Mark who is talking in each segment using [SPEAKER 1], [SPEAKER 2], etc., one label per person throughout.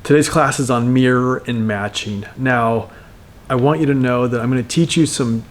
[SPEAKER 1] Today's class is on mirror and matching. Now, I want you to know that I'm going to teach you some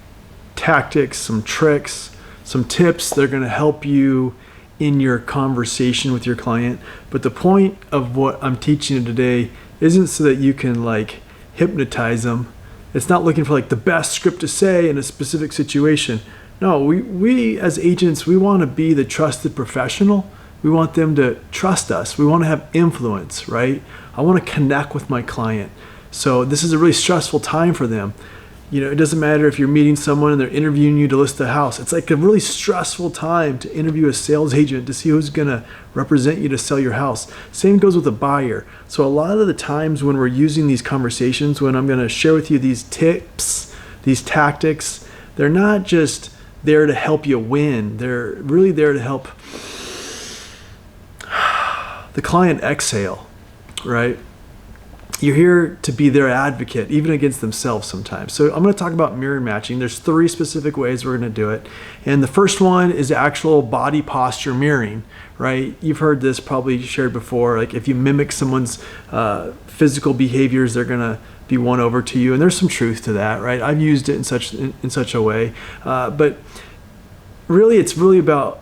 [SPEAKER 1] tactics, some tricks, some tips that are going to help you in your conversation with your client. But the point of what I'm teaching you today isn't so that you can like hypnotize them. It's not looking for like the best script to say in a specific situation. No, we as agents, we want to be the trusted professional. We want them to trust us. We want to have influence, right? I want to connect with my client. So this is a really stressful time for them. You know, it doesn't matter if you're meeting someone and they're interviewing you to list a house. It's like a really stressful time to interview a sales agent to see who's going to represent you to sell your house. Same goes with a buyer. So a lot of the times when we're using these conversations, when I'm going to share with you these tips, these tactics, they're not just there to help you win. They're really there to help the client exhale, right? You're here to be their advocate, even against themselves sometimes. So I'm going to talk about mirror matching. There's 3 specific ways we're going to do it. And the first one is actual body posture mirroring, right? You've heard this probably shared before. Like if you mimic someone's physical behaviors, they're going to be won over to you. And there's some truth to that, right? I've used it in such a way. But really, it's really about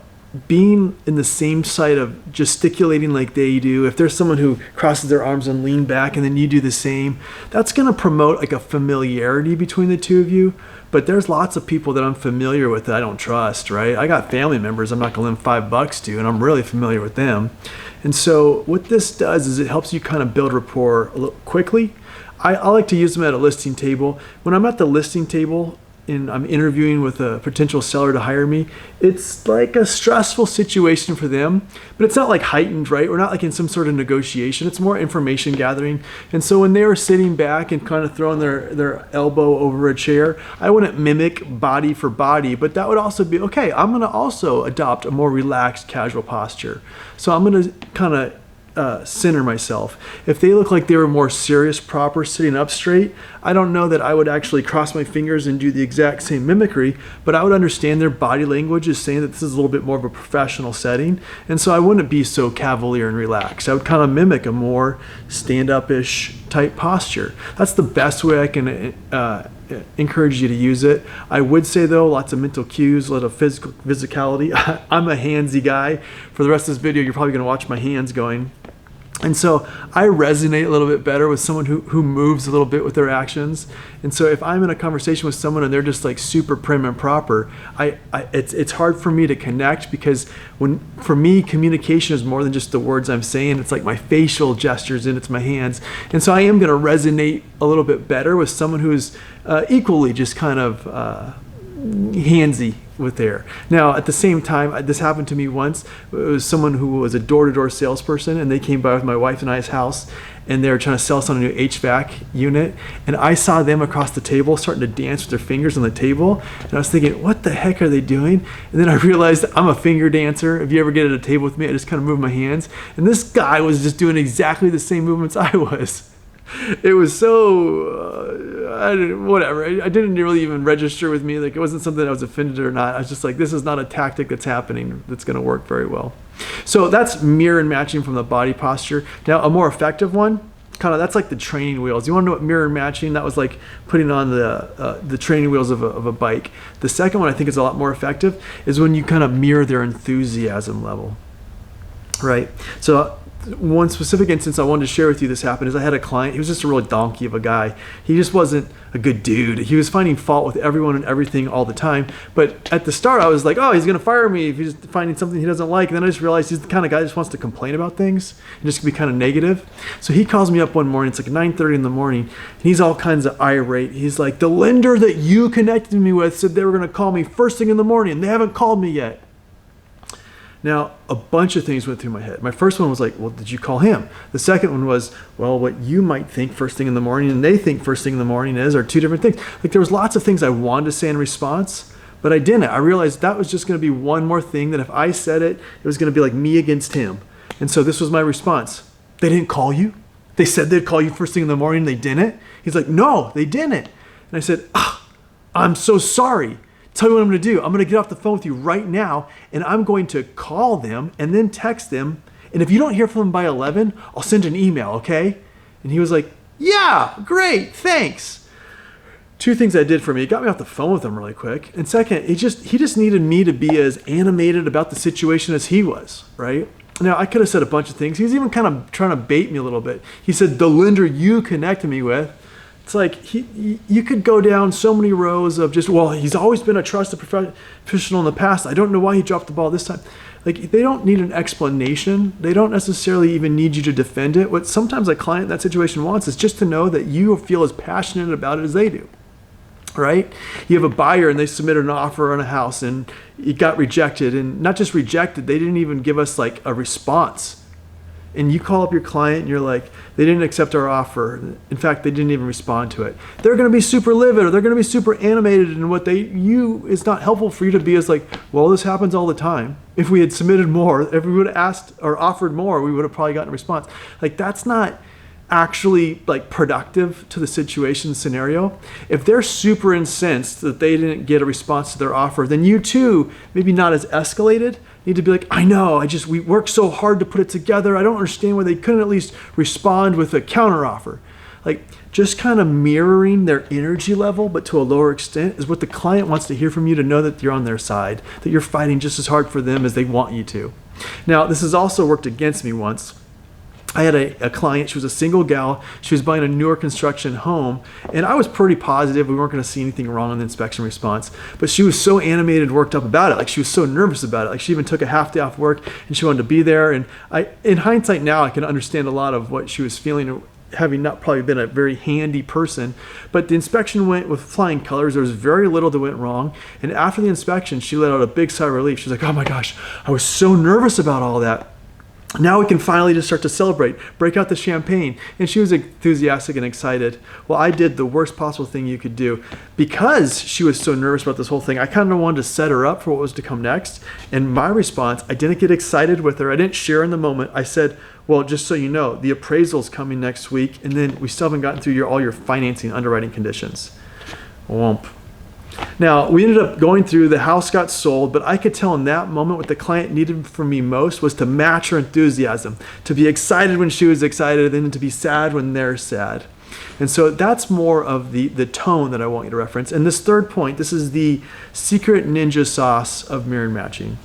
[SPEAKER 1] being in the same site of gesticulating like they do. If there's someone who crosses their arms and lean back and then you do the same, that's going to promote like a familiarity between the two of you. But there's lots of people that I'm familiar with that I don't trust, right? I got family members I'm not going to lend $5 to, and I'm really familiar with them. And so what this does is it helps you kind of build rapport a little quickly. I like to use them at a listing table. When I'm at the listing table and I'm interviewing with a potential seller to hire me, it's like a stressful situation for them, but it's not like heightened, right? We're not like in some sort of negotiation. It's more information gathering. And so when they were sitting back and kind of throwing their elbow over a chair, I wouldn't mimic body for body, but that would also be, okay, I'm going to also adopt a more relaxed, casual posture. So I'm going to kind of center myself. If they look like they were more serious, proper, sitting up straight, I don't know that I would actually cross my fingers and do the exact same mimicry, but I would understand their body language is saying that this is a little bit more of a professional setting, and so I wouldn't be so cavalier and relaxed. I would kind of mimic a more stand-up-ish type posture. That's the best way I can encourage you to use it. I would say though, lots of mental cues, a lot of physicality. I'm a handsy guy. For the rest of this video, you're probably gonna watch my hands going. And so I resonate a little bit better with someone who moves a little bit with their actions. And so if I'm in a conversation with someone and they're just like super prim and proper, it's hard for me to connect, because for me, communication is more than just the words I'm saying. It's like my facial gestures and it's my hands. And so I am going to resonate a little bit better with someone who's equally just kind of handsy with there. Now, at the same time, this happened to me once. It was someone who was a door-to-door salesperson, and they came by with my wife and I's house, and they were trying to sell us on a new HVAC unit. And I saw them across the table starting to dance with their fingers on the table. And I was thinking, what the heck are they doing? And then I realized I'm a finger dancer. If you ever get at a table with me, I just kind of move my hands. And this guy was just doing exactly the same movements I was. It was so, whatever. I didn't really even register with me. Like, it wasn't something I was offended or not. I was just like, this is not a tactic that's happening that's going to work very well. So that's mirror and matching from the body posture. Now, a more effective one, that's like the training wheels. You want to know what mirror and matching? That was like putting on the training wheels of a bike. The second one I think is a lot more effective is when you kind of mirror their enthusiasm level, right? So one specific instance I wanted to share with you this happened is I had a client. He was just a real donkey of a guy. He just wasn't a good dude. He was finding fault with everyone and everything all the time. But at the start, I was like, oh, he's going to fire me if he's finding something he doesn't like. And then I just realized he's the kind of guy that just wants to complain about things and just be kind of negative. So he calls me up one morning. It's like 9:30 in the morning. And he's all kinds of irate. He's like, the lender that you connected me with said they were going to call me first thing in the morning, and they haven't called me yet. Now, a bunch of things went through my head. My first one was like, well, did you call him? The second one was, well, what you might think first thing in the morning and they think first thing in the morning are 2 different things. Like, there was lots of things I wanted to say in response, but I didn't. I realized that was just going to be one more thing, that if I said it, it was going to be like me against him. And so this was my response. They didn't call you? They said they'd call you first thing in the morning and they didn't? He's like, no, they didn't. And I said, I'm so sorry. Tell you what I'm going to do. I'm going to get off the phone with you right now, and I'm going to call them and then text them. And if you don't hear from them by 11, I'll send an email, okay? And he was like, yeah, great, thanks. Two things that did for me: it got me off the phone with him really quick, and second, he just needed me to be as animated about the situation as he was, right? Now, I could have said a bunch of things. He was even kind of trying to bait me a little bit. He said, the lender you connected me with. It's like you could go down so many rows of just, well, he's always been a trusted professional in the past. I don't know why he dropped the ball this time. Like, they don't need an explanation. They don't necessarily even need you to defend it. What sometimes a client in that situation wants is just to know that you feel as passionate about it as they do. Right? You have a buyer and they submitted an offer on a house and it got rejected, and not just rejected, they didn't even give us like a response. And you call up your client and you're like, they didn't accept our offer. In fact, they didn't even respond to it. They're going to be super livid, or they're going to be super animated, and it's not helpful for you to be as like, well, this happens all the time. If we had submitted more, if we would have asked or offered more, we would have probably gotten a response. Like, that's not actually like productive to the situation scenario. If they're super incensed that they didn't get a response to their offer, then you too, maybe not as escalated, need to be like, I know, we worked so hard to put it together. I don't understand why they couldn't at least respond with a counter offer. Like, just kind of mirroring their energy level, but to a lower extent, is what the client wants to hear from you, to know that you're on their side, that you're fighting just as hard for them as they want you to. Now, this has also worked against me once. I had a client, she was a single gal, she was buying a newer construction home, and I was pretty positive we weren't going to see anything wrong in the inspection response, but she was so animated, worked up about it, like she was so nervous about it, like she even took a half day off work and she wanted to be there. And in hindsight now, I can understand a lot of what she was feeling, having not probably been a very handy person, but the inspection went with flying colors. There was very little that went wrong, and after the inspection, she let out a big sigh of relief. She's like, oh my gosh, I was so nervous about all that. Now we can finally just start to celebrate, break out the champagne. And she was enthusiastic and excited. Well, I did the worst possible thing you could do. Because she was so nervous about this whole thing, I kind of wanted to set her up for what was to come next. And my response, I didn't get excited with her. I didn't share in the moment. I said, well, just so you know, the appraisal's coming next week, and then we still haven't gotten through all your financing underwriting conditions. Womp. Now, we ended up going through, the house got sold, but I could tell in that moment what the client needed from me most was to match her enthusiasm, to be excited when she was excited, and then to be sad when they're sad. And so that's more of the tone that I want you to reference. And this third point, this is the secret ninja sauce of mirror matching.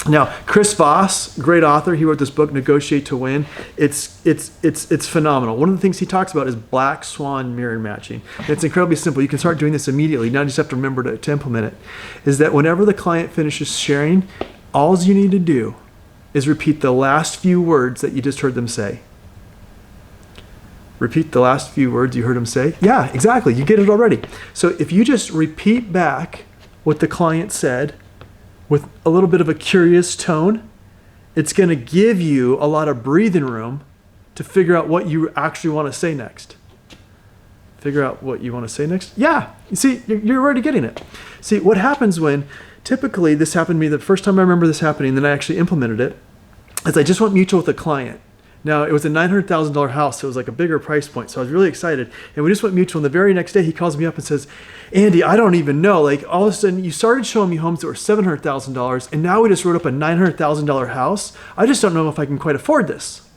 [SPEAKER 1] Now, Chris Voss, great author, he wrote this book, Negotiate to Win. It's phenomenal. One of the things he talks about is black swan mirror matching. And it's incredibly simple. You can start doing this immediately. Now you just have to remember to implement it. Is that whenever the client finishes sharing, all you need to do is repeat the last few words that you just heard them say. Repeat the last few words you heard them say. Yeah, exactly. You get it already. So if you just repeat back what the client said, with a little bit of a curious tone, it's going to give you a lot of breathing room to figure out what you actually want to say next. Figure out what you want to say next? Yeah. You see, you're already getting it. See, what happens when, typically, this happened to me the first time I remember this happening, then I actually implemented it, is I just went mutual with a client. Now, it was a $900,000 house, so it was like a bigger price point, so I was really excited. And we just went mutual, and the very next day, he calls me up and says, Andy, I don't even know. Like, all of a sudden, you started showing me homes that were $700,000, and now we just wrote up a $900,000 house. I just don't know if I can quite afford this.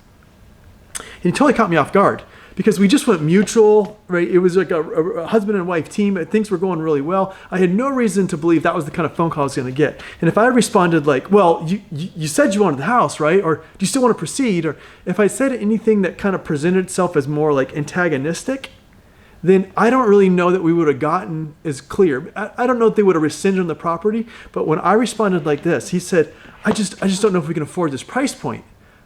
[SPEAKER 1] And he totally caught me off guard, because we just went mutual, right? It was like a husband and wife team. Things were going really well. I had no reason to believe that was the kind of phone call I was going to get. And if I had responded like, well, you said you wanted the house, right? Or do you still want to proceed? Or if I said anything that kind of presented itself as more like antagonistic, then I don't really know that we would have gotten as clear. I don't know if they would have rescinded on the property, but when I responded like this, he said, I just don't know if we can afford this price point.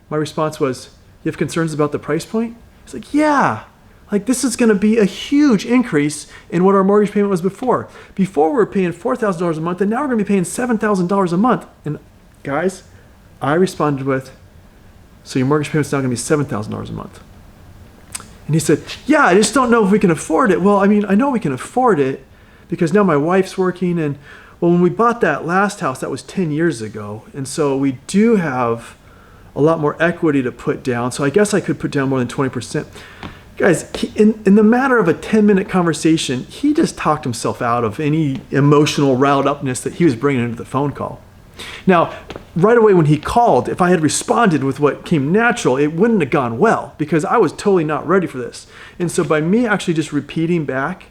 [SPEAKER 1] My response was, you have concerns about the price point? He's like, yeah, like this is going to be a huge increase in what our mortgage payment was before. Before we were paying $4,000 a month, and now we're going to be paying $7,000 a month. And guys, I responded with, so your mortgage payment's now going to be $7,000 a month. And he said, yeah, I just don't know if we can afford it. Well, I mean, I know we can afford it because now my wife's working. And well, when we bought that last house, that was 10 years ago. And so we do have a lot more equity to put down. So I guess I could put down more than 20%. Guys, in the matter of a 10-minute conversation, he just talked himself out of any emotional riled upness that he was bringing into the phone call. Now, right away when he called, if I had responded with what came natural, it wouldn't have gone well because I was totally not ready for this. And so by me actually just repeating back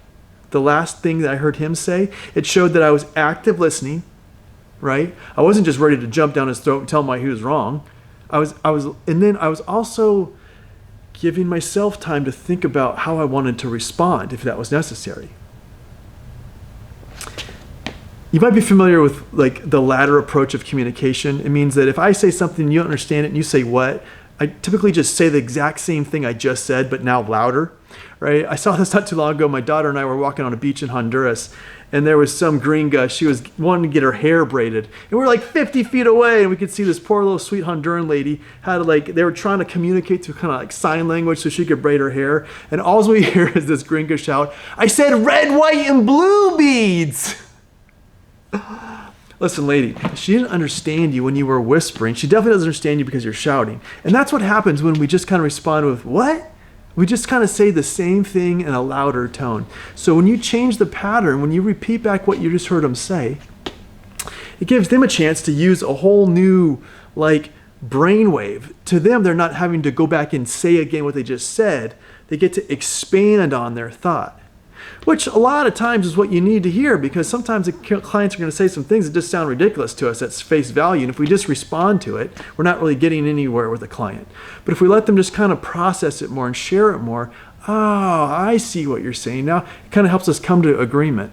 [SPEAKER 1] the last thing that I heard him say, it showed that I was active listening, right? I wasn't just ready to jump down his throat and tell him why he was wrong. And then I was also giving myself time to think about how I wanted to respond if that was necessary. You might be familiar with like the ladder approach of communication. It means that if I say something and you don't understand it and you say what, I typically just say the exact same thing I just said, but now louder, right? I saw this not too long ago. My daughter and I were walking on a beach in Honduras, and there was some gringa. She was wanting to get her hair braided, and we were like 50 feet away, and we could see this poor little sweet Honduran lady had they were trying to communicate through kind of like sign language so she could braid her hair, and all we hear is this gringa shout, "I said red, white, and blue beads." Listen, lady, she didn't understand you when you were whispering. She definitely doesn't understand you because you're shouting. And that's what happens when we just kind of respond with, what? We just kind of say the same thing in a louder tone. So when you change the pattern, when you repeat back what you just heard them say, it gives them a chance to use a whole new, brainwave. To them, they're not having to go back and say again what they just said. They get to expand on their thought, which a lot of times is what you need to hear, because sometimes the clients are going to say some things that just sound ridiculous to us at face value. And if we just respond to it, we're not really getting anywhere with the client. But if we let them just kind of process it more and share it more, oh, I see what you're saying now. It kind of helps us come to agreement.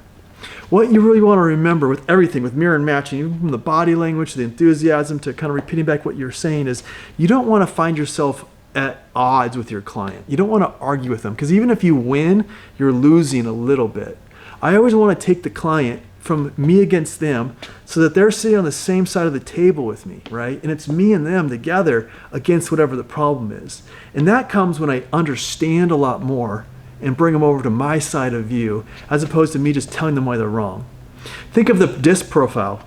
[SPEAKER 1] What you really want to remember with everything, with mirror and matching, even from the body language to the enthusiasm to kind of repeating back what you're saying, is you don't want to find yourself at odds with your client. You don't want to argue with them, because even if you win, you're losing a little bit. I always want to take the client from me against them so that they're sitting on the same side of the table with me, right? And it's me and them together against whatever the problem is. And that comes when I understand a lot more and bring them over to my side of view, as opposed to me just telling them why they're wrong. Think of the DISC profile.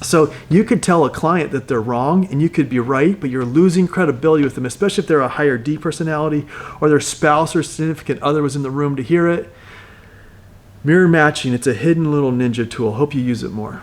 [SPEAKER 1] So you could tell a client that they're wrong and you could be right, but you're losing credibility with them, especially if they're a higher D personality or their spouse or significant other was in the room to hear it. Mirror matching, it's a hidden little ninja tool. Hope you use it more.